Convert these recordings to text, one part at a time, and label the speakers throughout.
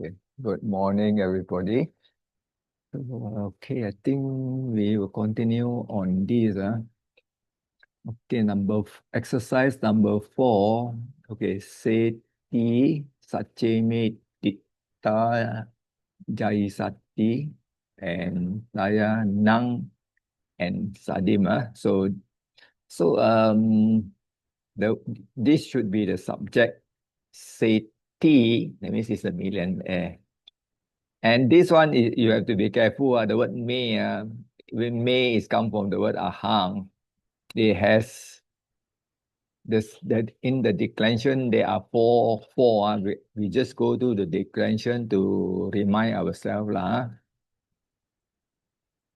Speaker 1: Okay. Good morning, everybody. Okay, I think we will continue on this. Okay, exercise number 4. Okay, Seti, Sacheme, Tita, Jai Sati, and Saya Nang and Sadim. So the this should be the subject. Seti, that means it's a millionaire. And this one is you have to be careful. The word may, when may is come from the word ahang. It has this that in the declension there are four. We just go to the declension to remind ourselves lah,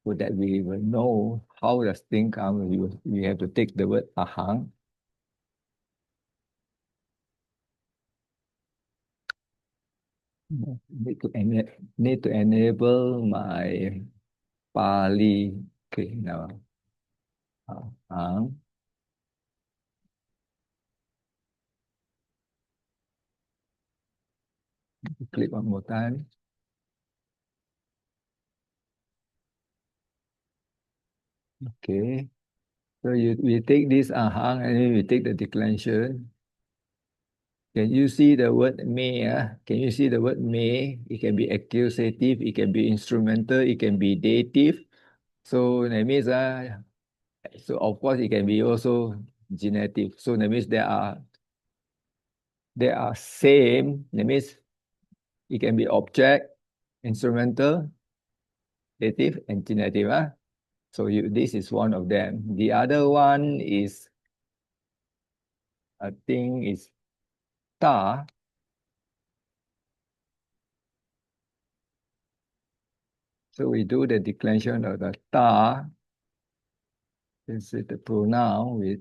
Speaker 1: so that we will know how does thing come. We have to take the word ahang. Need to enable my pali. Okay, now ahang. Click one more time. Okay. So we take this ahang and then we take the declension. Can you see the word may? Can you see the word may? It can be accusative, it can be instrumental, it can be dative. So that means so of course it can be also genitive. So that means there are same. That means it can be object, instrumental, dative, and genitive. So this is one of them. The other one is, I think, is ta. So we do the declension of the ta. This is the pronoun with.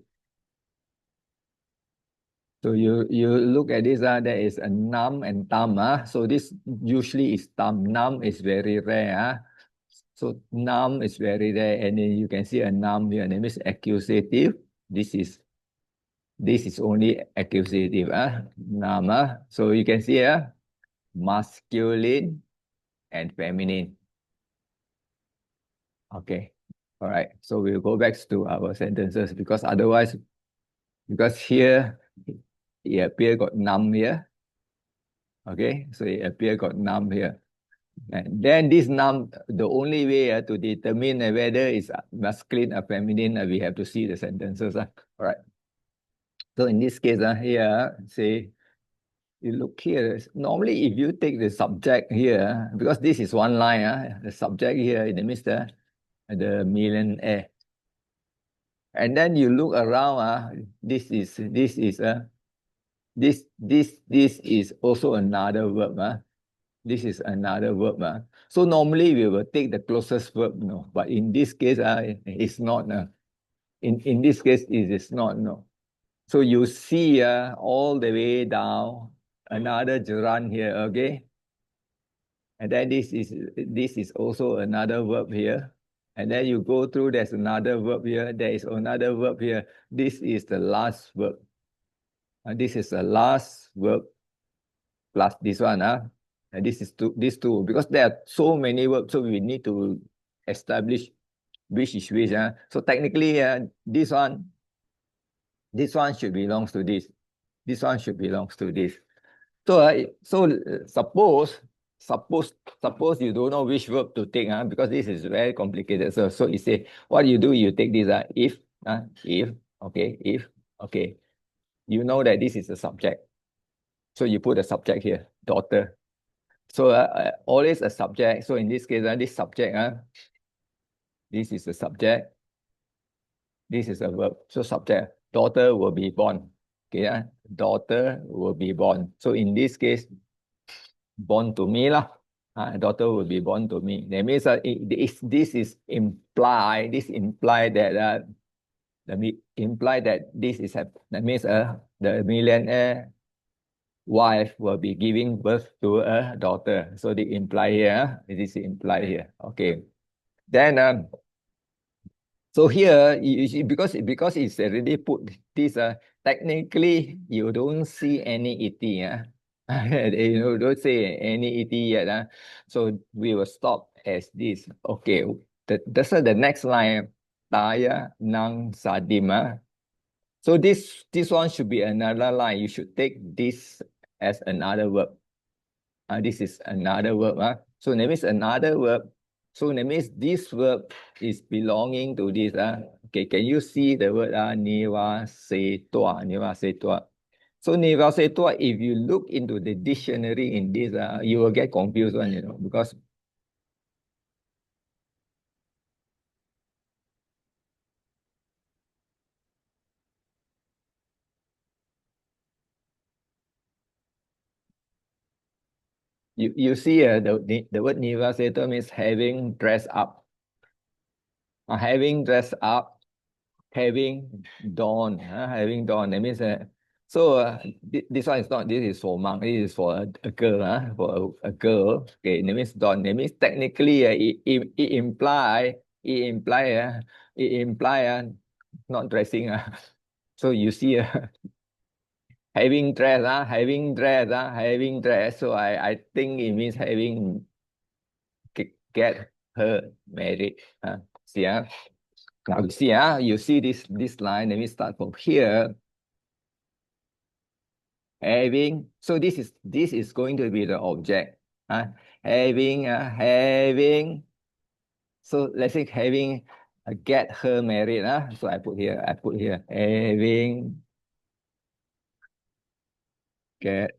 Speaker 1: So you look at this, there is a nam and tam. So this usually is tam. Nam is very rare. So nam is very rare, and then you can see a nam here. Name is accusative. This is only accusative. Nam. So you can see masculine and feminine. Okay. All right. So we'll go back to our sentences because otherwise, because here it appear got nam here. Okay. So it appear got nam here. And then this nam, the only way to determine whether it's masculine or feminine, we have to see the sentences. All right. So in this case, here, say, you look here. Normally, if you take the subject here, because this is one line, the subject here in the midst, the millionaire. And then you look around, this is also another verb. This is another verb. So normally we will take the closest verb, no. But in this case, it's not. In this case, it is not, no. So you see all the way down another gerund here, okay? And then this is also another verb here. And then you go through, there's another verb here, there is another verb here. This is the last verb. This is the last verb plus this one. And this is these two, because there are so many verbs, so we need to establish which is which. So technically, this one should belongs to this. This one should belongs to this. So suppose you don't know which verb to take, because this is very complicated. So you say, what you do, you take this, if, okay. You know that this is a subject. So you put a subject here, daughter. So always a subject. So in this case, this subject, this is a subject. This is a verb. So subject, daughter will be born. Okay, daughter will be born. So in this case, born to me lah. Daughter will be born to me. That means this is implied. This imply that imply that this is that means the millionaire wife will be giving birth to a daughter. So the imply here, this is implied here. Okay. Then so here because it's already put this technically you don't see any iti. Don't say any ET yet. So we will stop as this. Okay, that's the next line. Taya nang sadim. So this one should be another line. You should take this as another verb. This is another verb. So that means another verb. So that means this verb is belonging to this. Okay, can you see the word niwa se tua? Niwa se tua. So niwa se tua, if you look into the dictionary in this, you will get confused one, because you see the word niwa se tua means having dressed up. Having dressed up, having dawn, having dawn. That means so this one is not. This is for monk. This is for a girl. For a girl. Okay. That means dawn. That means technically it imply not dressing. So you see having dress. Having dress. Having dress. So I think it means having get her married. See. Now you see this line. Let me start from here. Having, so this is going to be the object. Having. So let's say having get her married. So I put here having get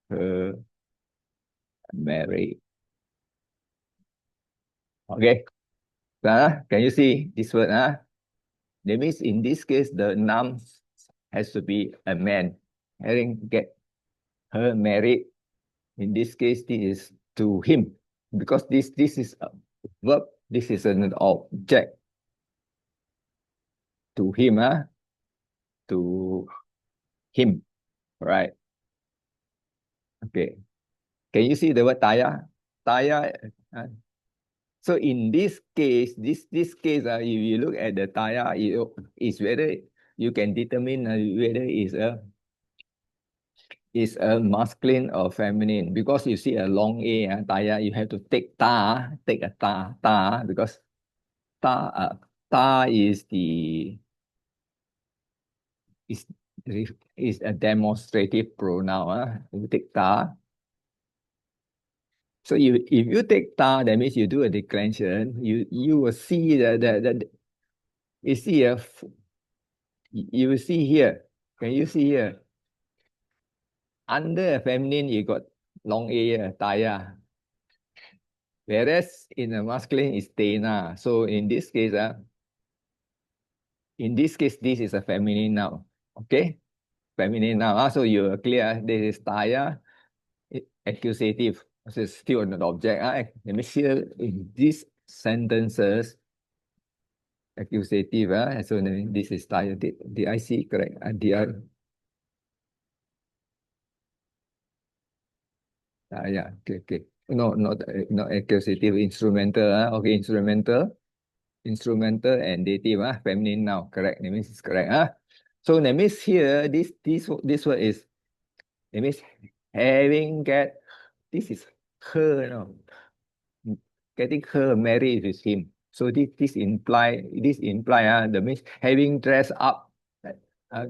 Speaker 1: her married. Okay. Can you see this word? That means in this case the noun has to be a man. Having get her married. In this case, this is to him, because this is a verb. This is an object. To him, to him, right? Okay. Can you see the word taya? Taya. So in this case, this case, if you look at the taya, is whether you can determine whether is a masculine or feminine, because you see a long a, taya, you have to take take a ta, because ta is is is a demonstrative pronoun. You take ta. So if you take ta, that means you do a declension. You will see the you see you will see here. Can you see here? Under a feminine, you got long a, taya. Whereas in a masculine is tena. So in this case, this is a feminine noun. Okay, feminine noun. So you are clear. This is taya, accusative. So it's still an object. Let me see in these sentences, accusative. So this is taya. Did I see correct? Did I? Yeah. Okay. No, not accusative. Instrumental. Okay, instrumental and dative. Feminine now. Correct. That means it's correct. So that means here this word is, that means having get, this is her, getting her married with him. So this imply that means having dressed up. Uh,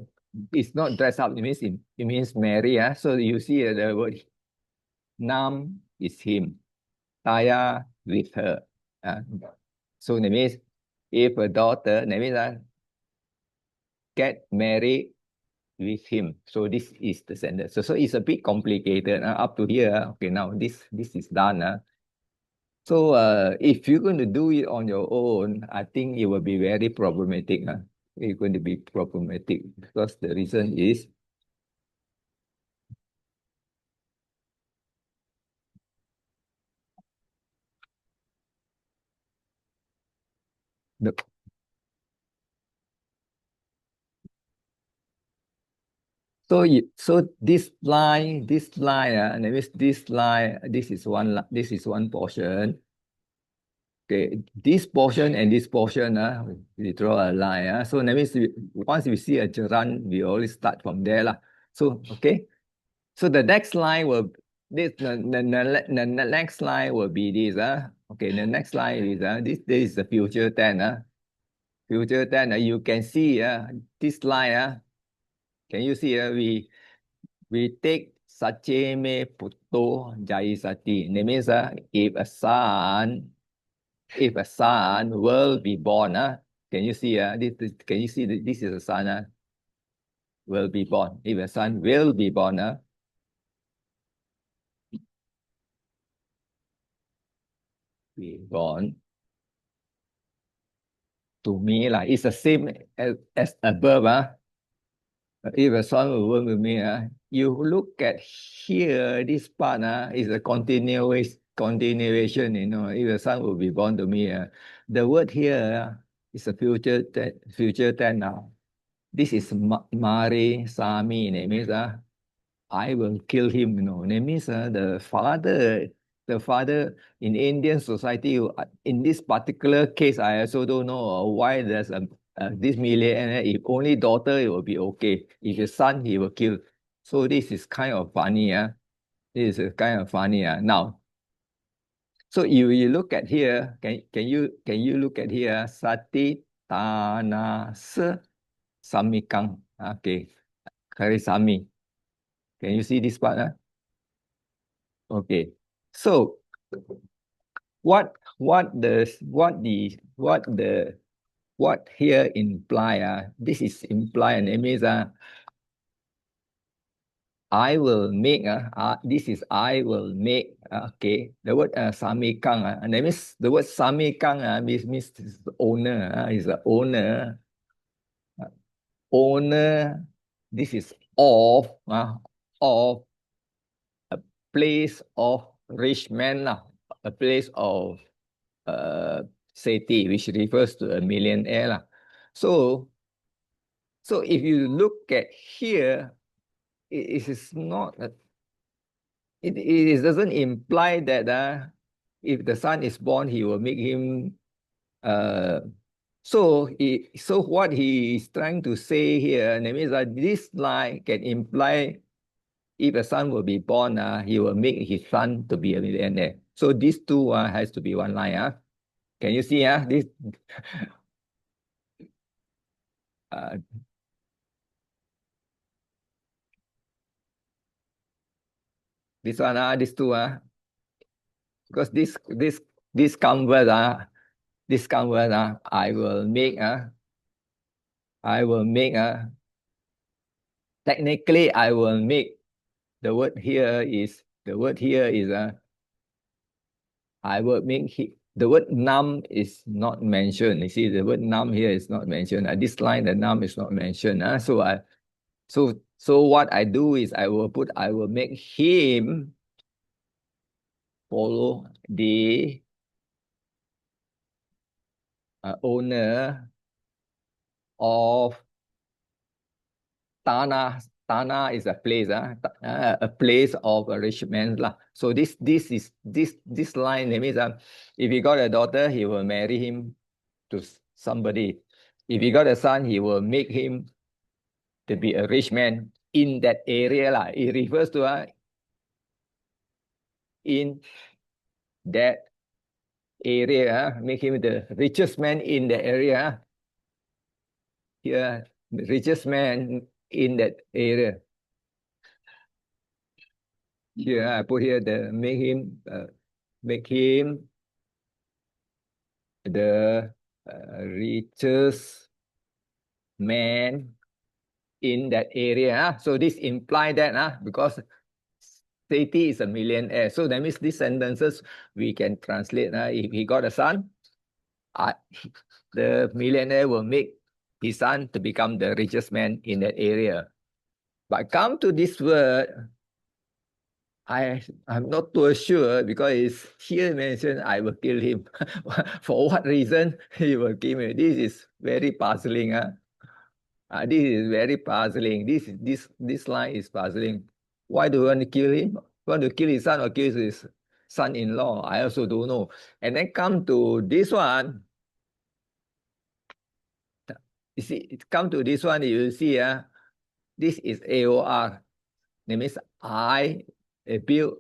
Speaker 1: it's not dress up. It means marry. So you see the word nam is him, taya with her. So that means if a daughter, that means get married with him. So this is the sentence. So it's a bit complicated. Up to here. Okay, now this is done. So if you're going to do it on your own, I think it will be very problematic. It's going to be problematic because the reason is the so this line, and that means this line, this is one portion. Okay, this portion and this portion, we draw a line. So that means once we see a gerund, we always start from there. So, okay. So the next line will the next line will be this. Okay, the next line is this is the future tense. Future tense. You can see this line. Can you see? We take sache me puto jai sati. That means if a son will be born. Can you see? Can you see this is a son? Will be born. If a son will be born. Be born. To me, like it's the same as above. If a son will work with me, you look at here, this part is a continuation, if a son will be born to me. The word here is a future tense now. This is Mare Sami, it means I will kill him, That means the father in Indian society, in this particular case, I also don't know why there's this millionaire. If only daughter, it will be okay. If his son, he will kill. So this is kind of funny. This is kind of funny. Now, so you look at here, can you look at here? Sati tanas samikang. Okay. Karisami. Can you see this part? Okay. So what here imply? This is imply, and it means I will make. This is I will make. Okay. The word samikang. And that means the word samikang means owner. Is the owner. Owner. This is of a place of rich man, a place of city, which refers to a millionaire. So if you look at here, it is not, it doesn't imply that if the son is born, he will make him, so what he is trying to say here, that means that this line can imply if a son will be born, he will make his son to be a millionaire. So these two has to be one line. Can you see this? This one, these two, because this convert, I will make, technically I will make, the word here is, I will make, the word nam is not mentioned. You see, the word nam here is not mentioned. This line, the nam is not mentioned. So what I do is I will make him follow the owner of Tana. Tana is a place, a place of a rich man. So this line, that means if he got a daughter, he will marry him to somebody. If he got a son, he will make him to be a rich man in that area. It refers to in that area, make him the richest man in the area. Here, the richest man in that area. Here, I put here the make him the richest man in that area. So this implies that because Seti is a millionaire. So that means these sentences we can translate. If he got a son, the millionaire will make his son to become the richest man in that area. But come to this word, I'm not too sure because it's here mentioned I will kill him. For what reason he will kill me? This is very puzzling. This is very puzzling. This line is puzzling. Why do you want to kill him? Want to kill his son or kill his son-in-law? I also don't know. And then come to this one. You see, come to this one, you see, this is AOR. That means I build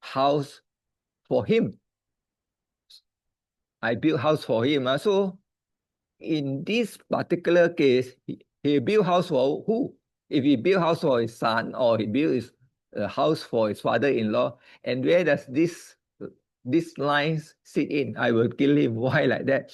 Speaker 1: house for him. I build house for him. So in this particular case, he built house for who? If he built house for his son or he built his house for his father-in-law, and where does this lines sit in? I will kill him. Why like that?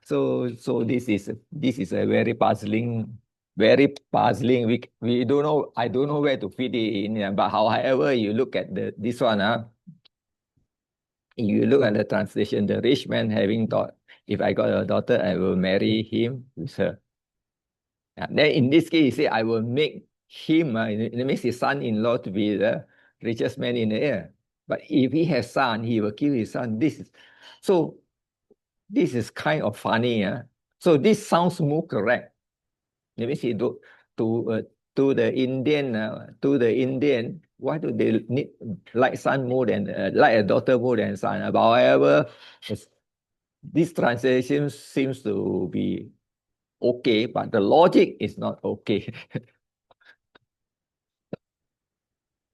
Speaker 1: So this is a very puzzling. Very puzzling. We don't know. I don't know where to fit it in. But however you look at this one, if you look at the translation, the rich man having thought, if I got a daughter, I will marry him with her. Then in this case, he said, I will make him, it means his son-in-law, to be the richest man in the air. But if he has son, he will kill his son. This is kind of funny. So this sounds more correct. That means he to the Indian, why do they need like son more than like a daughter more than son? But however, this translation seems to be okay, but the logic is not okay.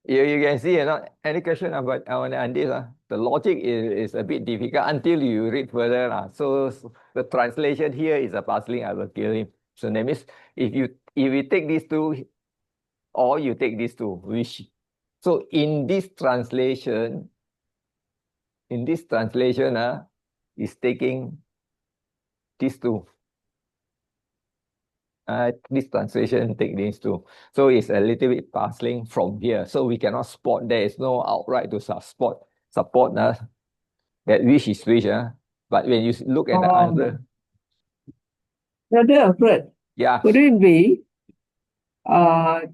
Speaker 1: You can see, any question about on this? The logic is a bit difficult until you read further. So the translation here is a puzzling, I will kill him. So that means if you take these two, or you take these two, which so in this translation, is taking these two. This translation take these two. So it's a little bit puzzling from here. So we cannot spot. There is no outright to support that which is which. But when you look at the answer.
Speaker 2: Brother Alfred,
Speaker 1: Yeah.
Speaker 2: could it be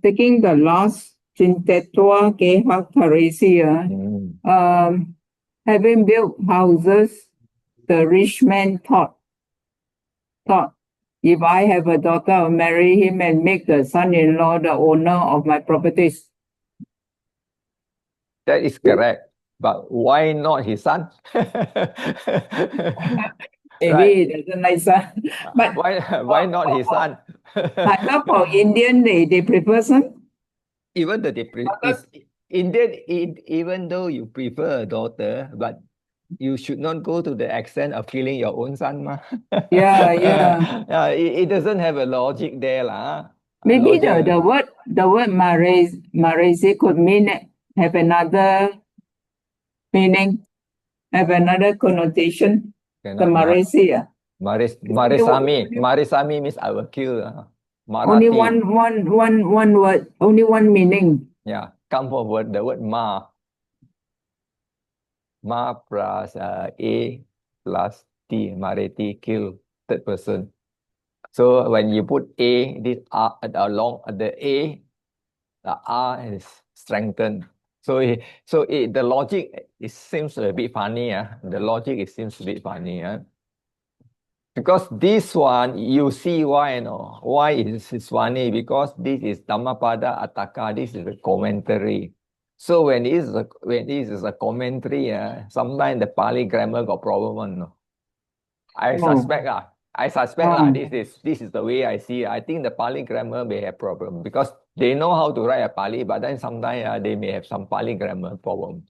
Speaker 2: taking the last Cintetua ke hak Parisia, having built houses, the rich man thought, if I have a daughter, I'll marry him and make the son-in-law the owner of my properties.
Speaker 1: That is correct. But why not his son?
Speaker 2: Maybe he doesn't like son. But
Speaker 1: why not his son?
Speaker 2: I thought for Indian, they prefer son.
Speaker 1: Even though Indian, even though you prefer a daughter, but you should not go to the extent of killing your own son.
Speaker 2: Yeah.
Speaker 1: It doesn't have a logic there.
Speaker 2: Maybe the word maresi could mean have another meaning, have another connotation. The maresi.
Speaker 1: Marisami means I will kill.
Speaker 2: Only one word, only one meaning.
Speaker 1: Yeah, come from the word ma. Ma plus a plus t, mareti, kill, third person. So when you put a, this r along the a, the r is strengthened. So the logic seems a bit funny. The logic seems a bit funny. Because this one, you see why, why is it funny? Because this is Dhammapada Attaka, this is a commentary. So when this is a commentary, sometimes the Pali grammar got problem. I suspect this is the way I see it. I think the Pali grammar may have problem because they know how to write a Pali, but then sometimes they may have some Pali grammar problem.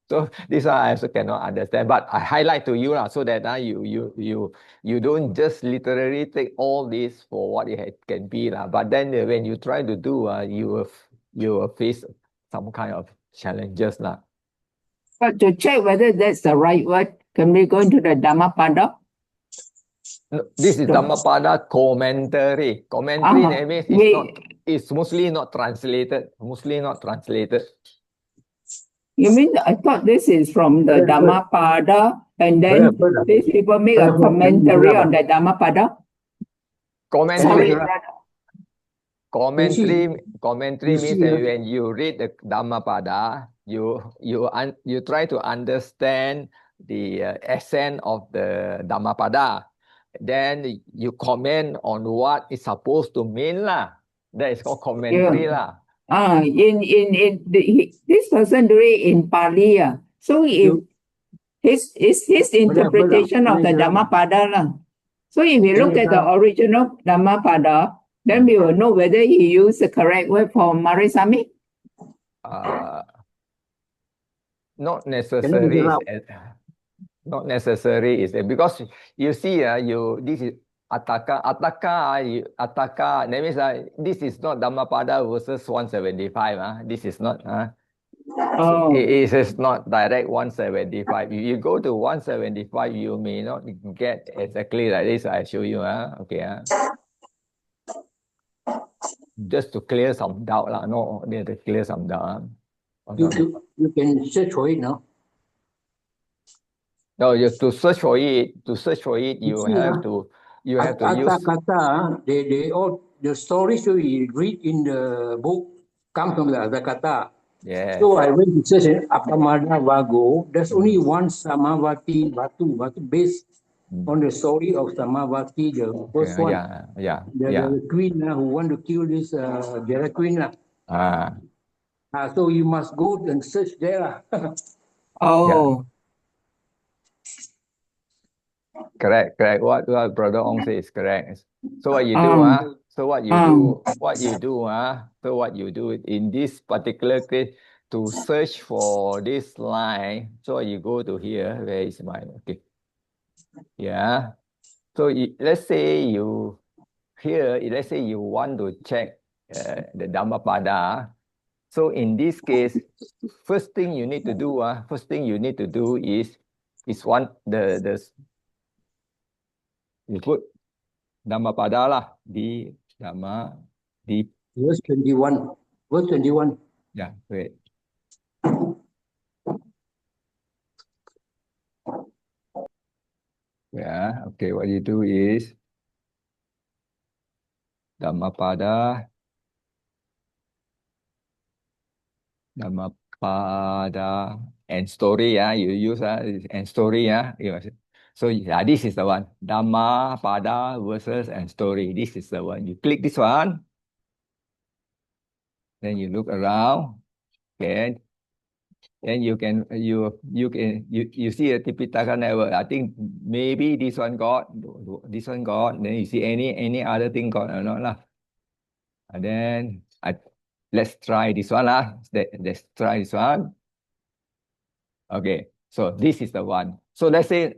Speaker 1: So this one I also cannot understand, but I highlight to you so that you don't just literally take all this for what it can be but then when you try to do you will face some kind of challenges
Speaker 2: But to check whether that's the right word, can we go into the Dhammapada?
Speaker 1: No, this is Dhammapada commentary. Commentary means it's mostly not translated.
Speaker 2: You mean I thought this is from the Dhammapada, and then these people make a commentary on the Dhammapada?
Speaker 1: Commentary means that when you read the Dhammapada, you try to understand the essence of the Dhammapada. Then you comment on what it's supposed to mean That is called commentary
Speaker 2: In this person do it in Pali So if his interpretation of the Dhammapada So if you look at the original Dhammapada, Then we will know whether he used the correct word for Marisami.
Speaker 1: Not necessary. Not necessary is because you see, this is Ataka. Ataka. That means this is not Dhammapada versus 175. This is not. So it is not direct 175. If you go to 175, you may not get exactly like this. I show you. Okay. Just to clear some doubt. No, to clear some doubt.
Speaker 3: You can search for it now.
Speaker 1: No, you to search for it. To search for it, you have to use.
Speaker 3: Kata, they all the stories we read in the book come from the kata.
Speaker 1: Yes.
Speaker 3: So I went to search Apamada Vago. There's only one Samavati Batu based on the story of Samavati, the first one. The queen who want to kill this Jara queen. So you must go and search there.
Speaker 1: Correct. What Brother Ong says is correct. So what you do, So what you do in this particular case to search for this line. So you go to here. Where is my Yeah. So let's say you want to check the Dhammapada. So in this case, first thing you need to do is you put Dhammapada lah, di
Speaker 3: verse 21. Verse 21.
Speaker 1: Yeah, wait. Yeah, okay, what you do is Dhammapada and story, you use and story, So this is the one. Dhammapada verses and story. This is the one. You click this one. Then you look around. Okay. Then you see a Tipitaka network. I think maybe this one got. Then you see any other thing got or not lah. And then let's try this one lah. Let's try this one. Okay. So this is the one. So let's say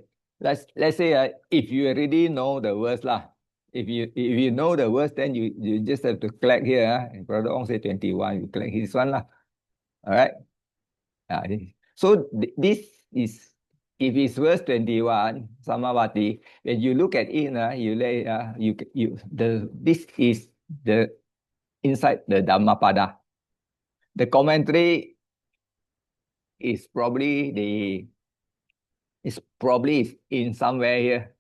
Speaker 1: if you already know the words lah. If you know the words, then you just have to click here. Brother Ong say 21. You click this one lah. All right. So this is, if it's verse 21, Samavati, when you look at it, this is the inside the Dhammapada. The commentary is probably in somewhere here.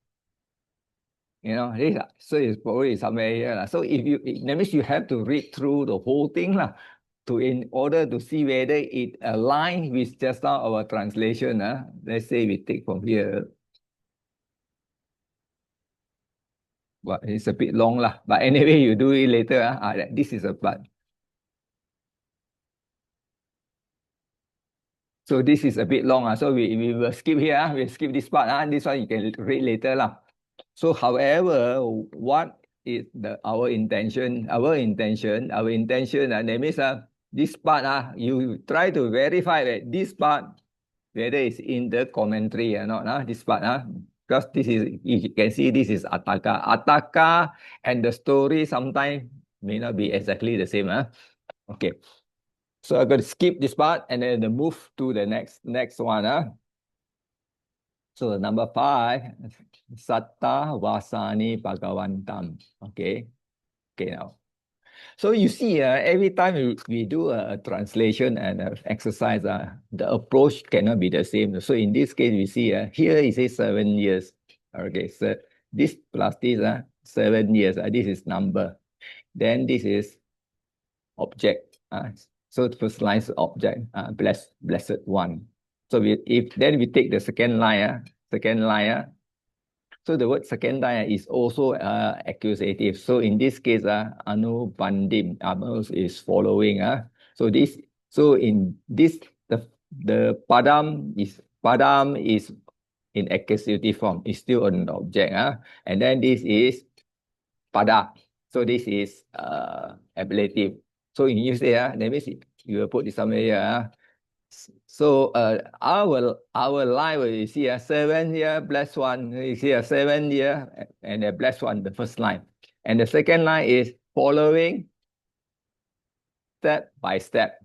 Speaker 1: So it's probably somewhere here. So that means you have to read through the whole thing lah. In order to see whether it aligns with just now our translation. Let's say we take from here. But it's a bit long lah. But anyway, you do it later. This is a part. So this is a bit long. So we will skip here. We'll skip this part. This one you can read later lah. So however, what is our intention? Our intention, that means this part, you try to verify that this part, whether it's in the commentary or not, this part, because this is, you can see this is Ataka. Ataka and the story sometimes may not be exactly the same. Okay. So I'm going to skip this part and then move to the next one. So number 5, Satta Vasani Bhagavantam. Okay. Now. So you see, every time we do a translation and an exercise, the approach cannot be the same. So in this case, we see here it says 7 years. Okay, so this plus this, 7 years. This is number. Then this is object. So the first line is object, blessed one. So then we take the second line. So the word second line is also accusative. So in this case, Anubandim is following. So in this, the padam is in accusative form. It's still an object. And then this is pada. So this is ablative. So in you say, that means you will put it somewhere here. So our line will you see a 7 here, blessed one. You see a 7 here, and a blessed one, the first line. And the second line is following step by step.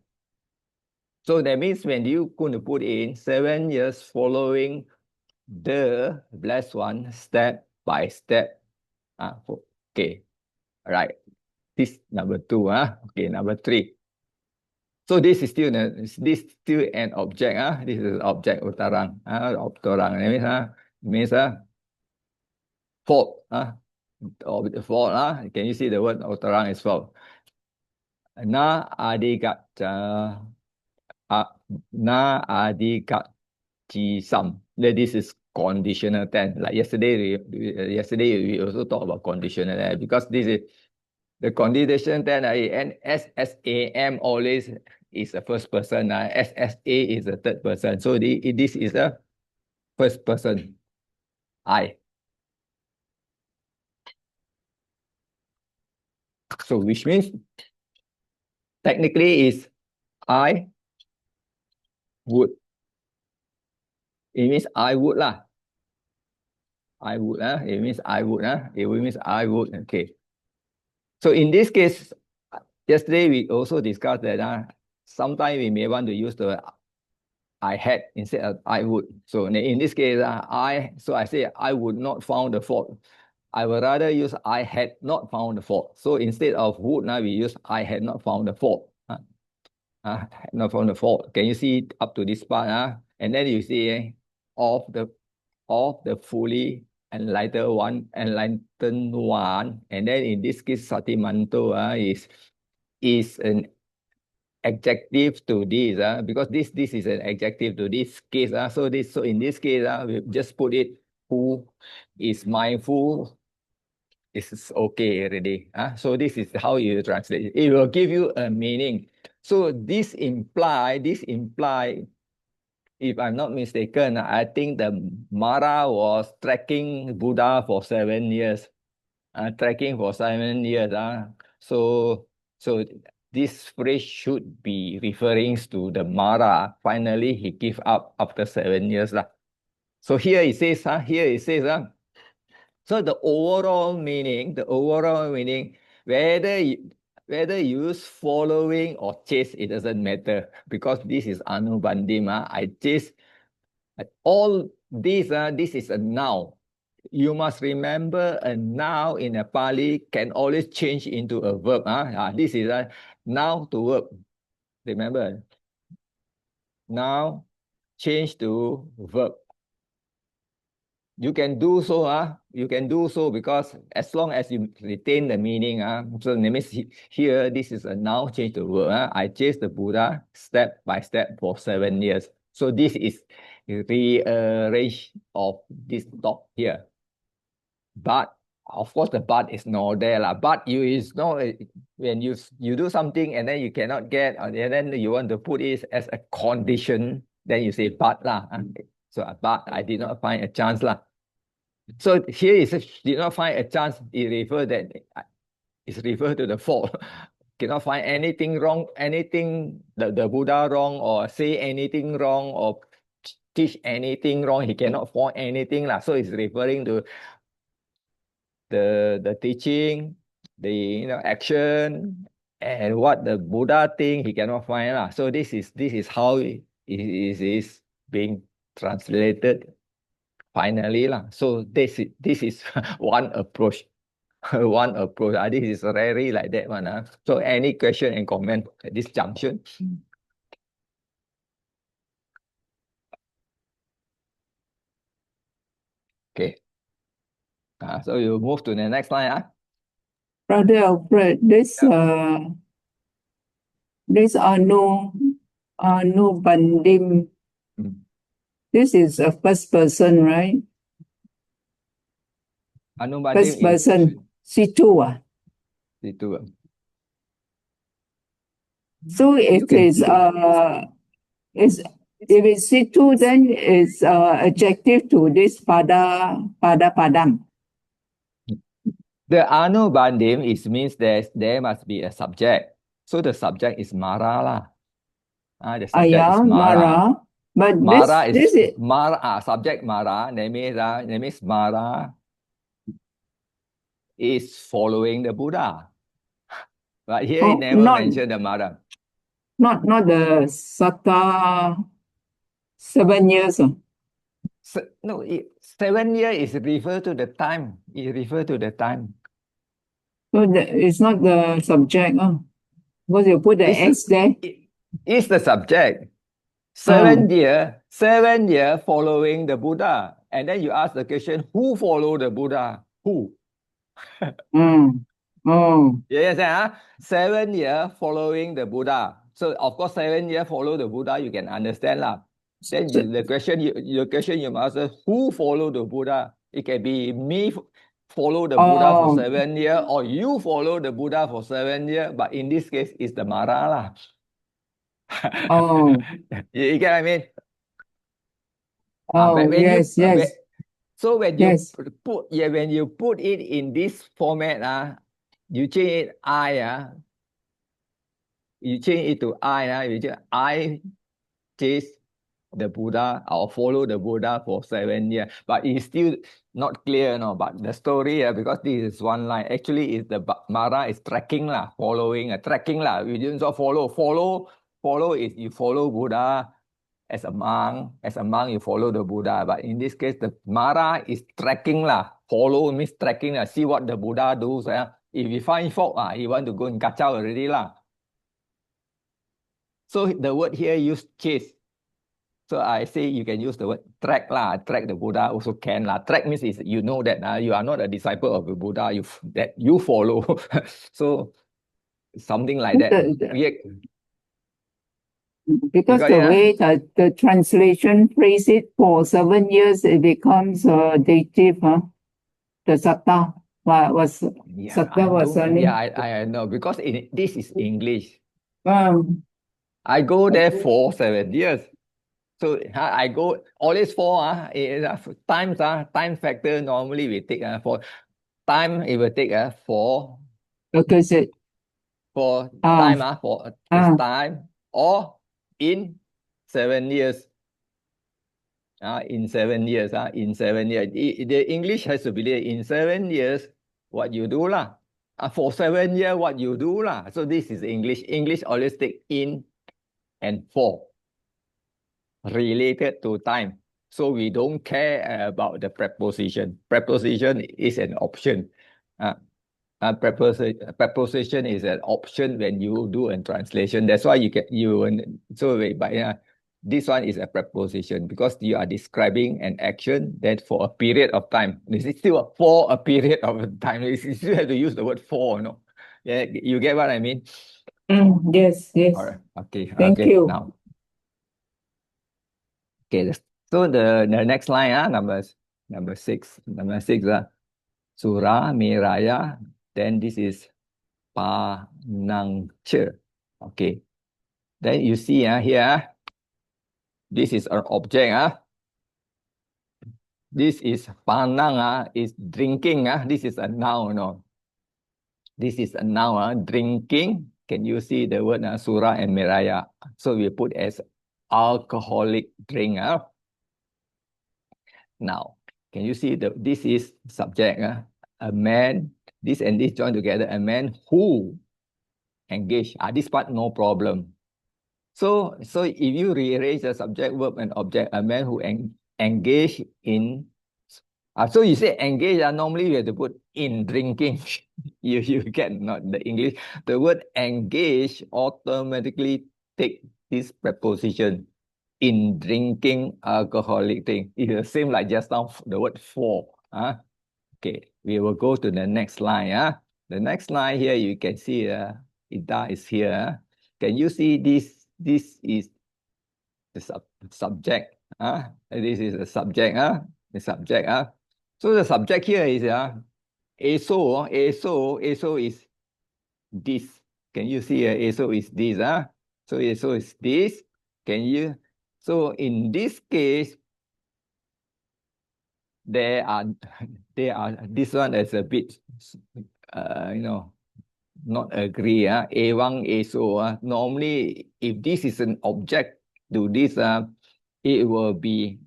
Speaker 1: So that means when you going to put in 7 years following the blessed one step by step. Okay, all right. This number 2. Okay, number 3. So this is still an object. This is object utarang. Utarang. That means fault. Fault. Can you see the word utarang is fault? Na adigat na adigat jisam. This is conditional tense. Like yesterday we also talked about conditional tense because this is the conditional tense. And SSAM always is a first person. SSA is a third person. So this is a first person. I. So which means technically is I would. It means I would lah. I would. It means I would. It means I would. Okay. So in this case, yesterday we also discussed that sometimes we may want to use the I had instead of I would. So in this case, I say I would not found the fault. I would rather use I had not found the fault. So instead of would, now we use I had not found the fault. Had not found the fault. Can you see up to this part? And then you see of the fully enlightened one, and then in this case, Satimanto is an adjective to this, because this is an adjective to this case. So in this case, we just put it who is mindful. It's okay already. So this is how you translate it. It will give you a meaning. So this imply, if I'm not mistaken, I think the Mara was tracking Buddha for 7 years. So this phrase should be referring to the Mara. Finally, he gave up after 7 years. So here it says, so the overall meaning, whether you use following or chase, it doesn't matter because this is anubandim. I chase all this. This is a noun. You must remember a noun in a Pali can always change into a verb. This is a noun to verb. Remember, noun change to verb. You can do so, because as long as you retain the meaning, so that means here, this is a noun change to verb. I chased the Buddha step by step for 7 years. So this is rearrange of this dot here. But of course, the but is not there. But you is not when you do something and then you cannot get, and then you want to put it as a condition, then you say but . So but I did not find a chance . So here is did not find a chance. It refers to the fault. Cannot find anything wrong, anything the Buddha wrong, or say anything wrong, or teach anything wrong. He cannot find anything . So it's referring to the teaching, the action, and what the Buddha think he cannot find . So this is how it is being translated finally . So this is one approach. This is rarely like that one . So any question and comment at this junction? Okay. So you move to the next line.
Speaker 2: Brother Alfred, this Anubandim, this is a first person, right?
Speaker 1: Anubandim
Speaker 2: first person, situ .
Speaker 1: Situ.
Speaker 2: So it is if it's situ, then it's adjective to this padam.
Speaker 1: The anubandim means there must be a subject. So the subject is Mara lah. The subject is Mara.
Speaker 2: Mara. But
Speaker 1: Mara
Speaker 2: this is
Speaker 1: Mara, subject Mara. That means Mara is following the Buddha. But here it never mentioned the Mara.
Speaker 2: Not the Satta 7 years.
Speaker 1: No, 7 years is refer to the time. It refer to the time.
Speaker 2: So it's not the subject. Because you put the S there.
Speaker 1: It's the subject. 7 year following the Buddha. And then you ask the question, who followed the Buddha? Who? Yes, 7 year following the Buddha. So of course 7 year follow the Buddha, you can understand lah. Then the question you must ask, who followed the Buddha? It can be me follow the Buddha for 7 years, or you follow the Buddha for 7 years. But in this case, it's the Mara lah. You get what I mean?
Speaker 2: Yes.
Speaker 1: So when you put it in this format, you change it you change it to I chase the Buddha or follow the Buddha for 7 years. But it's still not clear, but the story, because this is one line, actually is the Mara is tracking lah, following, tracking lah. We didn't say follow is you follow Buddha as a monk you follow the Buddha. But in this case, the Mara is tracking lah. Follow means tracking lah. See what the Buddha does. If he find fault, he want to go and kacau already lah. So the word here use chase. So I say you can use the word track lah. Track the Buddha also can lah. Track means is you know that you are not a disciple of the Buddha. That you follow. So something like that.
Speaker 2: Because the way the translation phrase it, for 7 years, it becomes dative, the Satta was Satta was
Speaker 1: I know, because this is English. I go there for 7 years. So I go always for times time factor normally we take for time it will take for time for time or in 7 years. In 7 years. The English has to be there. In 7 years, what you do lah. For 7 years, what you do lah. So this is English. English always take in and for related to time. So we don't care about the preposition. Preposition is an option. Preposition is an option when you do a translation. That's why this one is a preposition because you are describing an action that for a period of time. This is still for a period of time. You still have to use the word for, no? Yeah, you get what I mean?
Speaker 2: Yes.
Speaker 1: All right. Okay.
Speaker 2: Thank you.
Speaker 1: Now. Okay. So the next line, number 6. Number 6, Surah Miraya. Then this is Panangche. Okay. Then you see here, this is an object. This is Panang, is drinking. This is a noun. No? This is a noun, drinking. Can you see the word Surah and Miraya? So we put as alcoholic drink. Now, can you see this is subject? A man, this and this joined together, a man who engaged. This part, no problem. So if you rearrange the subject, verb, and object, a man who engaged in. So you say engage, normally you have to put in drinking. you get not the English. The word engage automatically take this preposition in drinking alcoholic thing. It's the same like just now, the word for. Okay, we will go to the next line. The next line here, you can see Ida is here. Can you see this? This is the subject. This is the subject. The subject. So the subject here is eso. Eso is this. Can you see? Eso is this. So eso is this. Can you? So in this case, there are this one is a bit not agree. A1, A normally, if this is an object to this, it will be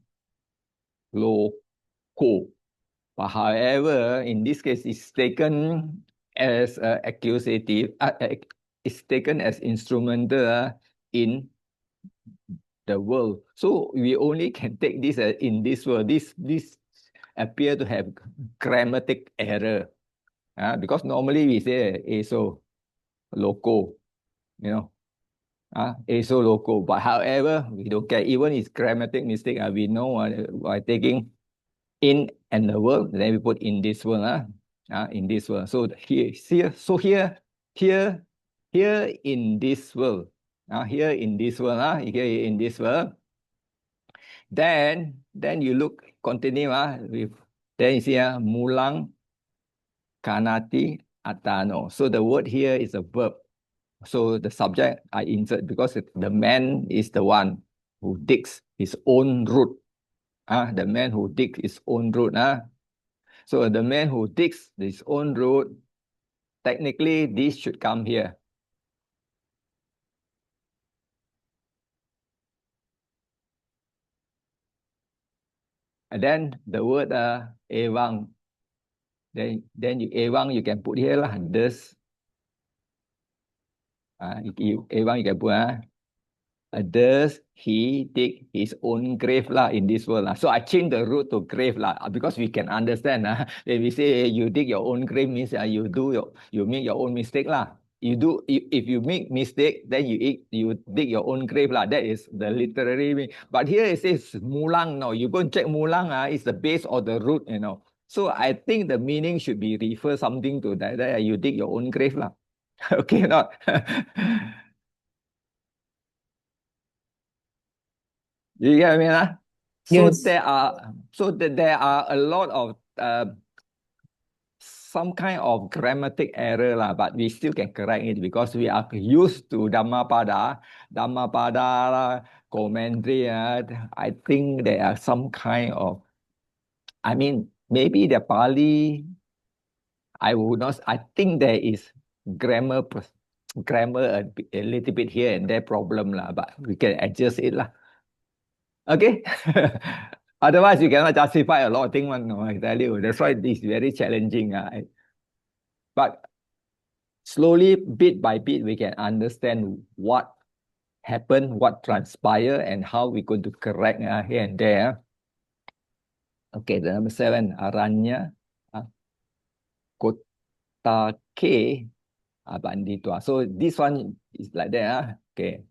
Speaker 1: loco. But however, in this case, it's taken as accusative, it's taken as instrumental in the world. So we only can take this in this world. This appear to have grammatic error. Because normally we say eso loco, eso loco. But however, we don't care. Even it's grammatic mistake, we know by taking in and the verb, then we put in this world, in this world. So here, here in this world, here in this world, here in this world. Then you look, continue with, then you see mulang kanati atano. So the word here is a verb. So the subject I insert because the man is the one who digs his own root. The man who digs his own root. So the man who digs his own root, technically this should come here. And then the word evang. Then evang you can put here lah. This. Evang you can put does he dig his own grave lah in this world lah. So I change the root to grave lah because we can understand. When we say you dig your own grave means you make your own mistake lah. If you make mistake, then you dig your own grave lah. That is the literary meaning. But here it says mulang. No, you go and check mulang. It's the base or the root. So I think the meaning should be refer something to that. You dig your own grave lah. Okay, not. You get what I mean?
Speaker 2: Yes.
Speaker 1: So there are a lot of some kind of grammatic error lah, but we still can correct it because we are used to Dhammapada commentary. I think there are some kind of, maybe the Pali, I think there is grammar a little bit here and there problem lah, but we can adjust it lah. Okay. Otherwise, you cannot justify a lot of things, no, I tell you. That's why it's very challenging. But slowly, bit by bit, we can understand what happened, what transpired, and how we're going to correct here and there. Okay, the number 7, aranya kotake banditwa. So this one is like that. Okay.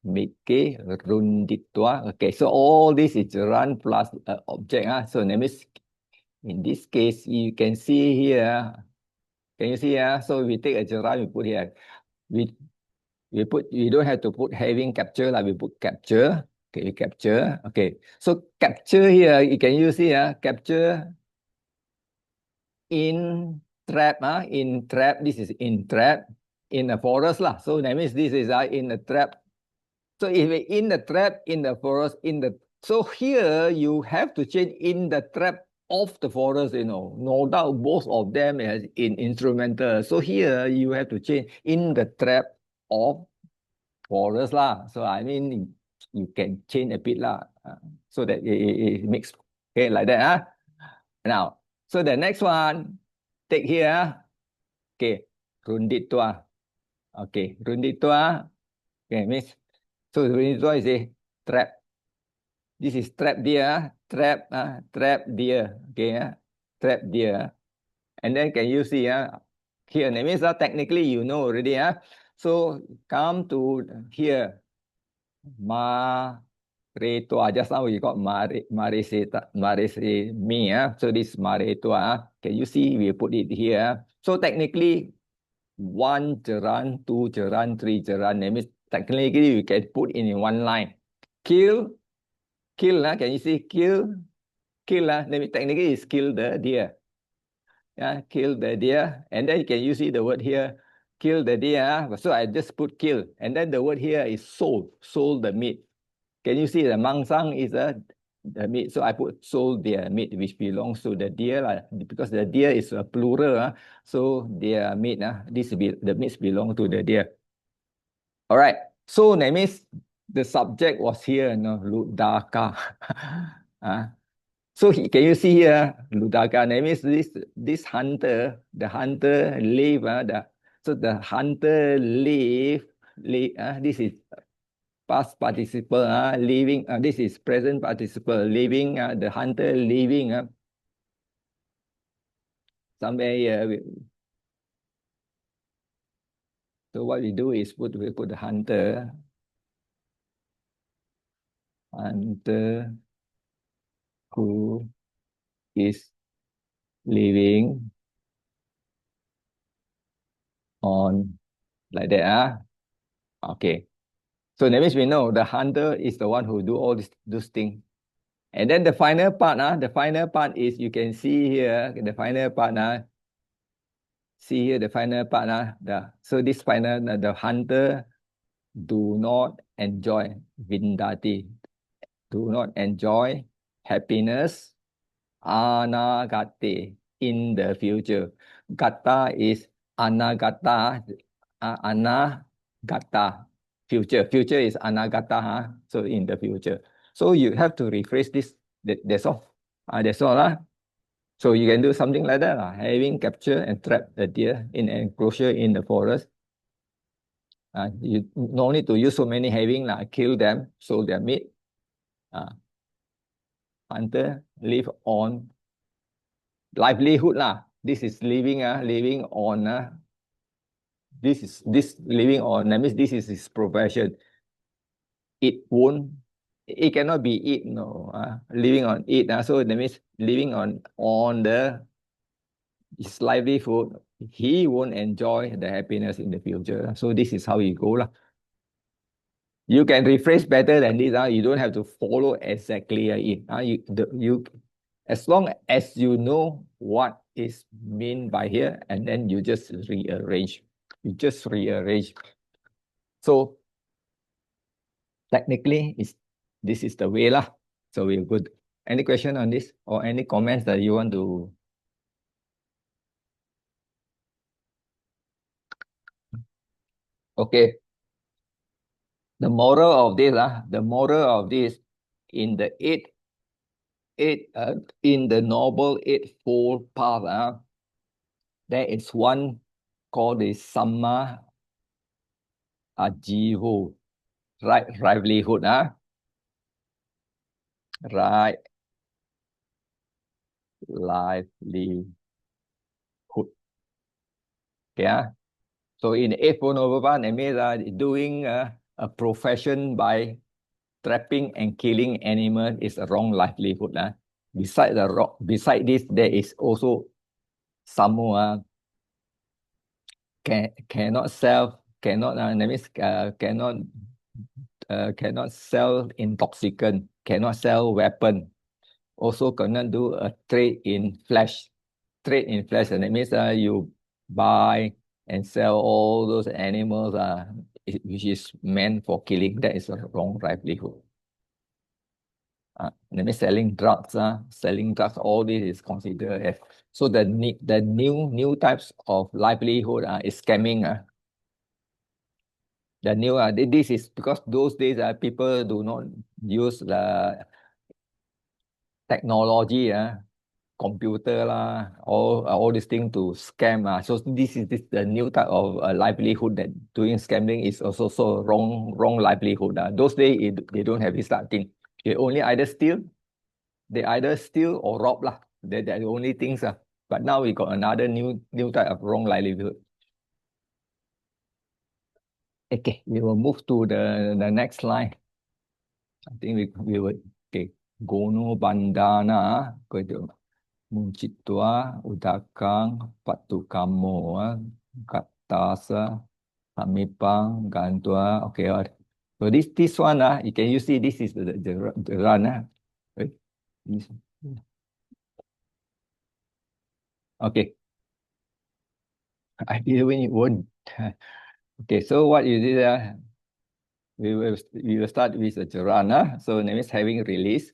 Speaker 1: Meke runditwa. Okay, so all this is run plus object. So that means in this case, you can see here. Can you see here? So we take a gerund, we put here. We don't have to put having capture, like we put capture. Okay, we capture. Okay, so capture here, you can use here, capture in trap. In trap, this is in trap, in the forest lah. So that means this is in the trap. So if we're in the trap, in the forest, so here you have to change in the trap of the forest, No doubt both of them is in instrumental. So here you have to change in the trap of forest lah. So you can change a bit lah, so that it makes, okay, like that. Now, so the next one, take here. Okay, runditwa. Okay, runditwa. Okay, means. So runditwa is a trap. This is trap deer, trap deer. Okay, trap deer. And then can you see here? That means technically you know already. So come to here. Maretua. Just now we got me. So this maretua. Can you see? We put it here. So technically, 1 gerund, 2 gerund, 3 gerund. That means technically you can put in one line. Kill. Can you see? Kill. That means technically is kill the deer. Kill the deer. And then can you see the word here? Kill the deer. So I just put kill. And then the word here is sold. Sold the meat. Can you see the mangsang is the meat. So I put soul deer meat, which belongs to the deer, because the deer is a plural. So deer meat, the meats belong to the deer. All right. So that means the subject was here, Ludaka. So can you see here, Ludaka? That means this hunter, the hunter live. So the hunter live. This is past participle. Living. This is present participle. Living. The hunter living. Somewhere here. So what we do is we put the hunter. Hunter who is living on like that. Okay. So that means we know the hunter is the one who do all those things. And then the final part, is you can see here, the final part, see here the final part, so this final, the hunter do not enjoy vindati, do not enjoy happiness, anagate, in the future. Gata is anagata, anagata, future. Future is anagata, so in the future. So you have to rephrase this. That's all. That's all. So you can do something like that. Having captured and trapped the deer in an enclosure in the forest. You no need to use so many having, kill them, sold their meat. Hunter live on livelihood. This is living on. This living on, that means this is his profession. It cannot be it, no. Living on it. So that means living on his livelihood. He won't enjoy the happiness in the future. So this is how you go. You can rephrase better than this. You don't have to follow exactly it. As long as you know what is meant by here, and then you just rearrange. So technically, this is the way. So we're good. Any question on this or any comments that you want to? Okay. The moral of this, in the in the Noble Eightfold Path, there is one called the Samma Ajivo, right livelihood. Right livelihood. Okay. So in the Eightfold Noble Path, it means doing a profession by trapping and killing animals is a wrong livelihood. Beside this, there is also some cannot sell, that means cannot sell intoxicant, cannot sell weapon. Also cannot do a trade in flesh. Trade in flesh, and that means you buy and sell all those animals which is meant for killing. That is a wrong livelihood. That means selling drugs, all this is considered as. So the new types of livelihood is scamming. The new this is because those days people do not use the technology, computer all these things to scam. So this is the new type of livelihood that doing scamming is also so wrong livelihood. Those days they don't have this thing. They only either steal or rob They're the only things. But now we got another new type of wrong livelihood. Okay, we will move to the next slide. I think we will. Okay, Gono Bandana, Muncitwa, Udakang, Patukamo, Katasa, Hamipang, Gantua. Okay, so this one, you can you see this is the run. Okay. I didn't it won't. Okay, so what you did, we will start with the Jarana. So that means having release.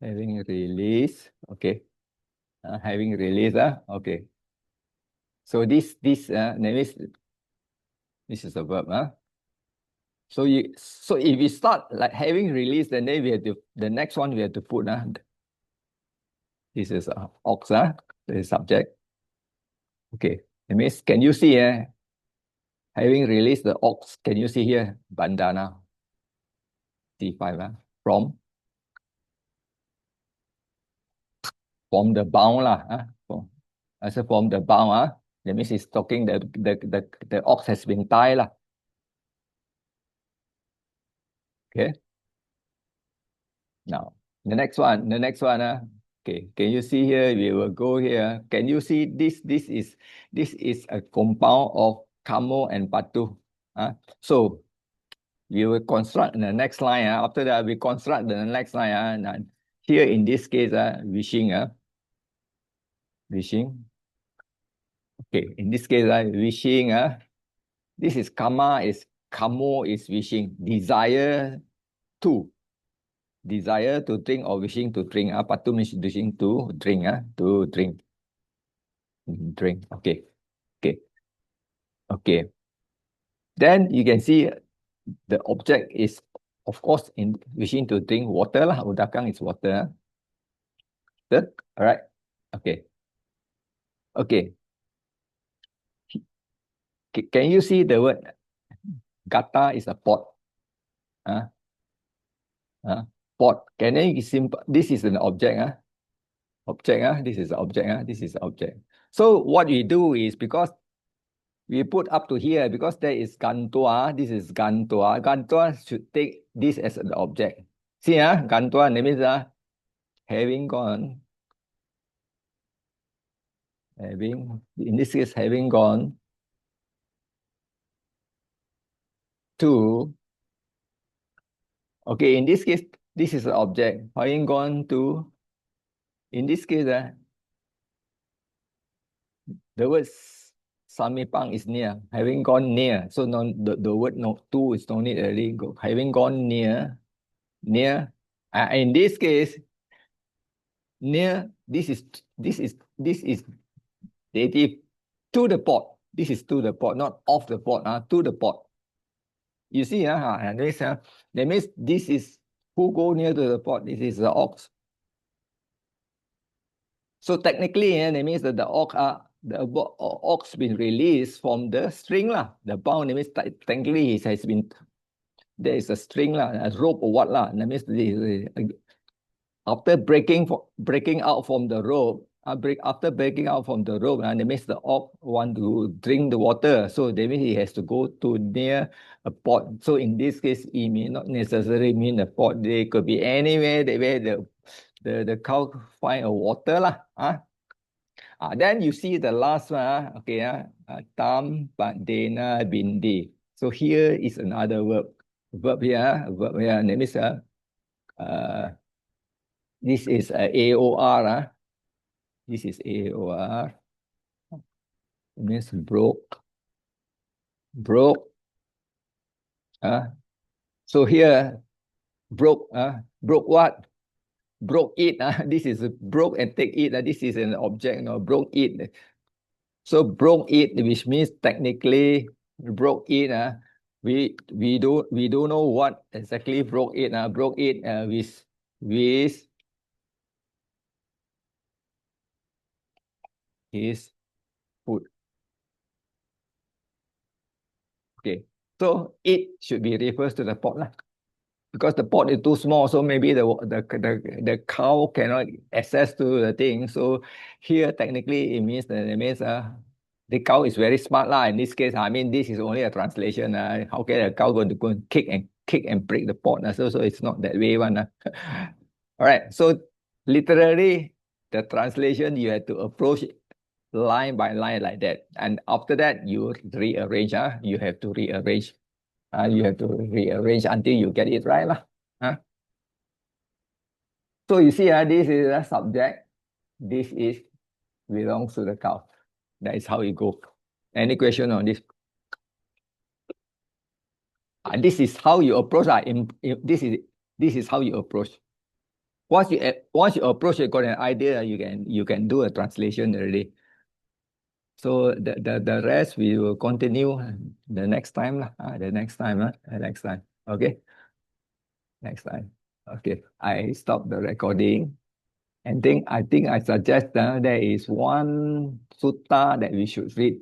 Speaker 1: Having release, okay. Having release, okay. So this name is, this is a verb, So if we start like having release, then we have to, the next one we have to put, this is ox, the subject. Okay, that means, can you see, having released the ox, can you see here, bandana, T5, from the bound lah, from the bound, that means it's talking the ox has been tied lah. Okay. Now the next one, okay, can you see here? We will go here. Can you see this? This is a compound of kamo and patu. So we will construct in the next line. After that, we construct the next line. Here in this case, wishing. Wishing. Okay, in this case, wishing. This is kama, is kamo is wishing. Desire to. Desire to drink or wishing to drink. Patu means wishing to drink. To drink. Drink. Okay. Okay. Okay. Then you can see the object is, of course, in wishing to drink water lah. Udakang is water. Good? All right. Okay. Okay. Can you see the word gata is a pot? Pot. Can I simple? This is an object. Object. This is object. This is object. So what we do is, because we put up to here, because there is gantua. This is gantua. Gantua should take this as an object. See, gantua, that means having gone. Having, in this case, having gone to. Okay, in this case, this is an object. Having gone to. In this case, the word samipang is near. Having gone near. So no, the word no to is no need already. Go. Having gone near. Near. In this case, near. This is dative to the pot. This is to the pot, not off the pot. To the pot. You see, that means this is who go near to the pot. This is the ox. So technically, that means that the ox been released from the string lah. The bound, that means technically it has been, there is a string lah, a rope or what lah. That means after breaking out from the rope, after breaking out from the rope, that means the ox want to drink the water. So that means he has to go to near a pot. So in this case, it may not necessarily mean a pot. They could be anywhere where the cow find a water lah. Then you see the last one. Okay, tam padena bindi. So here is another verb. Verb here. That means this is AOR. This is AOR. It means broke. So here, broke what? Broke it. This is broke and take it. This is an object. Broke it. So broke it, which means technically broke it. We don't know what exactly broke it. Broke it with his food. Okay, so it should be refers to the pot lah, because the pot is too small, so maybe the cow cannot access to the thing. So here technically it means the cow is very smart lah. In this case, I mean, this is only a translation. How can a cow going to go and kick and break the pot? So it's not that way one. All right. So literally, the translation you have to approach it line by line like that, and after that you rearrange. You have to rearrange. You have to rearrange until you get it right lah. So you see, this is a subject. This is belongs to the cow. That is how it goes. Any question on this? This is how you approach. This is how you approach. once you approach, you got an idea, you can do a translation already. So the rest we will continue the next time lah. The next time. Okay. Next time. Okay. I stop the recording. And I think I suggest there is one sutta that we should read